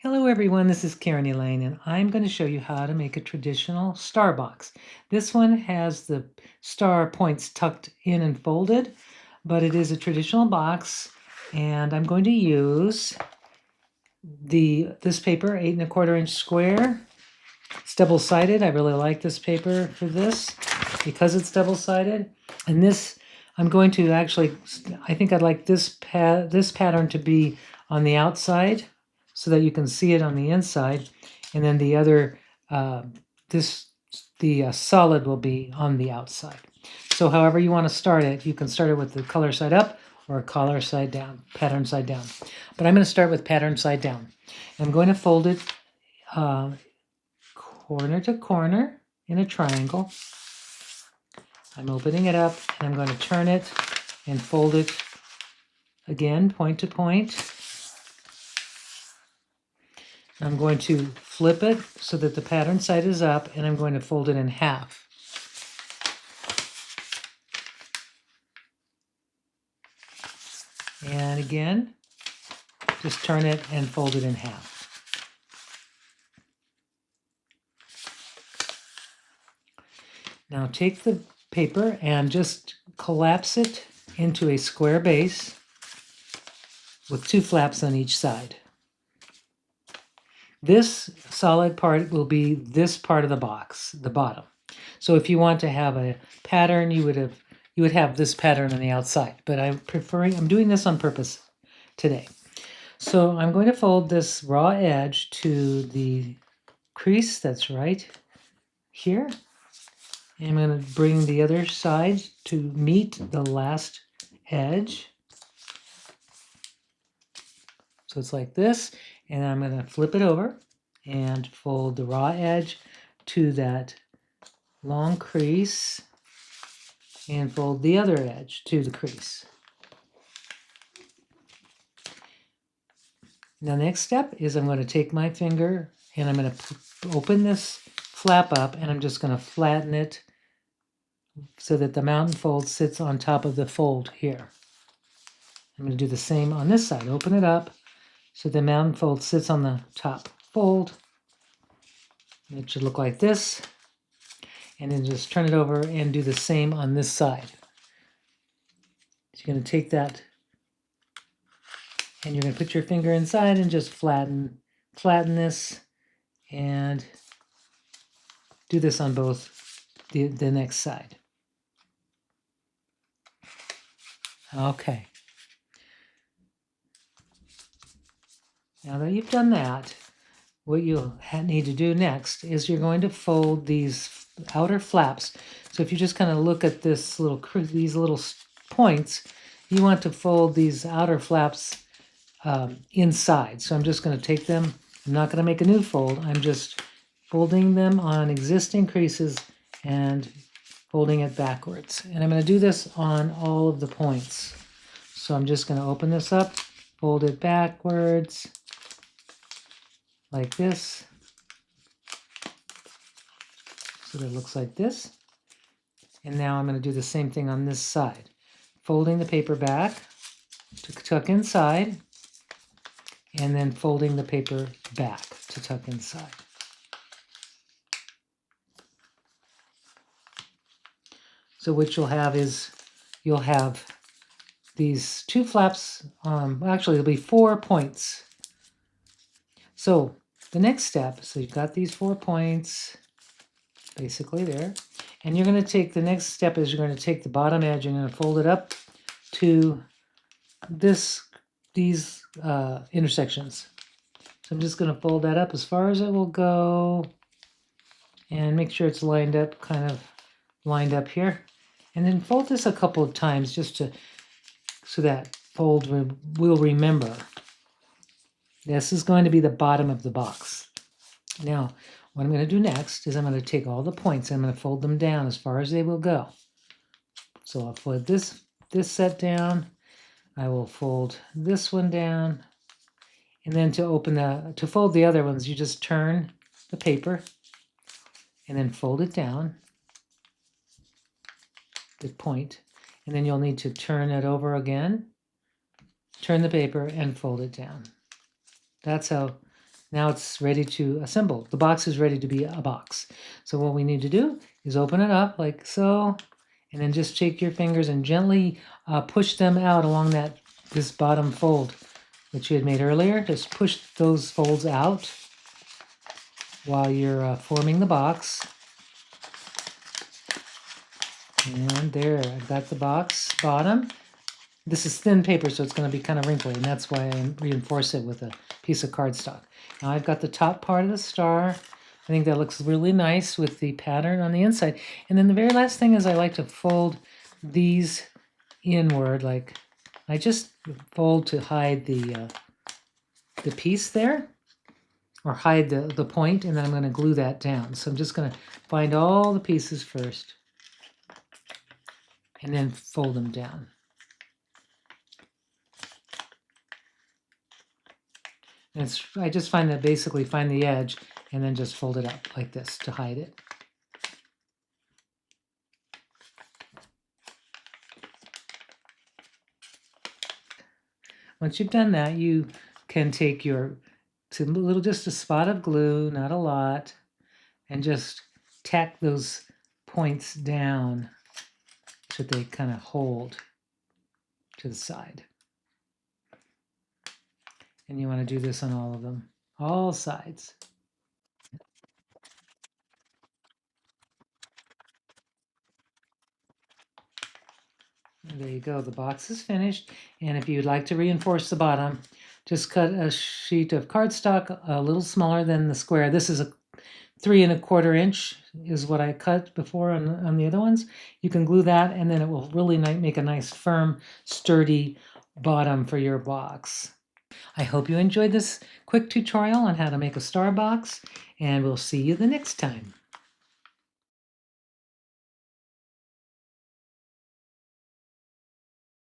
Hello everyone, this is Karen Elaine and I'm going to show you how to make a traditional star box. This one has the star points tucked in and folded, but it is a traditional box and I'm going to use this paper, 8¼ inch square. It's double-sided. I really like this paper for this because it's double-sided. And this, I'm going to actually, I think I'd like this pattern to be on the outside so that you can see it on the inside. And then the other, the solid will be on the outside. So however you want to start it, you can start it with the color side up or color side down, pattern side down. But I'm going to start with pattern side down. I'm going to fold it corner to corner in a triangle. I'm opening it up and I'm going to turn it and fold it again, point to point. I'm going to flip it so that the pattern side is up and I'm going to fold it in half. And again, just turn it and fold it in half. Now take the paper and just collapse it into a square base with 2 flaps on each side. This solid part will be this part of the box, the bottom. So if you want to have a pattern, you would have this pattern on the outside, but I'm doing this on purpose today. So I'm going to fold this raw edge to the crease that's right here. And I'm going to bring the other side to meet the last edge. So it's like this, and I'm going to flip it over and fold the raw edge to that long crease and fold the other edge to the crease. Now, the next step is I'm going to take my finger and I'm going to open this flap up and I'm just going to flatten it so that the mountain fold sits on top of the fold here. I'm going to do the same on this side. Open it up so the mountain fold sits on the top fold. It should look like this. And then just turn it over and do the same on this side. So you're going to take that and you're going to put your finger inside and just flatten this and do this on both the next side. Okay. Now that you've done that, what you'll need to do next is you're going to fold these outer flaps. So if you just kind of look at these little points, you want to fold these outer flaps inside. So I'm just going to take them. I'm not going to make a new fold. I'm just folding them on existing creases and folding it backwards. And I'm going to do this on all of the points. So I'm just going to open this up, fold it backwards like this. So that it looks like this. And now I'm going to do the same thing on this side. Folding the paper back to tuck inside, and then folding the paper back to tuck inside. So what you'll have is you'll have these 2 flaps, actually there'll be 4 points. So the next step, so you've got these 4 points basically there, and you're going to take the next step is you're going to take the bottom edge and you're going to fold it up to these intersections. So I'm just going to fold that up as far as it will go and make sure it's lined up, kind of lined up here. And then fold this a couple of times just so that fold will remember. This is going to be the bottom of the box. Now, what I'm going to do next is I'm going to take all the points and I'm going to fold them down as far as they will go. So I'll fold this set down. I will fold this one down. And then to fold the other ones, you just turn the paper and then fold it down, the point. And then you'll need to turn it over again, turn the paper and fold it down. That's how Now it's ready to assemble. The box is ready to be a box. So what we need to do is open it up like so, and then just take your fingers and gently push them out along this bottom fold that you had made earlier. Just push those folds out while you're forming the box. And there, I've got the box bottom. This is thin paper, so it's going to be kind of wrinkly, and that's why I reinforce it with a piece of cardstock. Now I've got the top part of the star. I think that looks really nice with the pattern on the inside. And then the very last thing is I like to fold these inward, like I just fold to hide the piece there, or hide the point, and then I'm going to glue that down. So I'm just going to find all the pieces first, and then fold them down. And I just find that basically find the edge and then just fold it up like this to hide it. Once you've done that, you can take just a spot of glue, not a lot, and just tack those points down so they kind of hold to the side. And you want to do this on all of them, all sides. There you go, the box is finished. And if you'd like to reinforce the bottom, just cut a sheet of cardstock a little smaller than the square. This is a 3 1/4 inch is what I cut before on the other ones. You can glue that, and then it will really make a nice, firm, sturdy bottom for your box. I hope you enjoyed this quick tutorial on how to make a star box, and we'll see you the next time.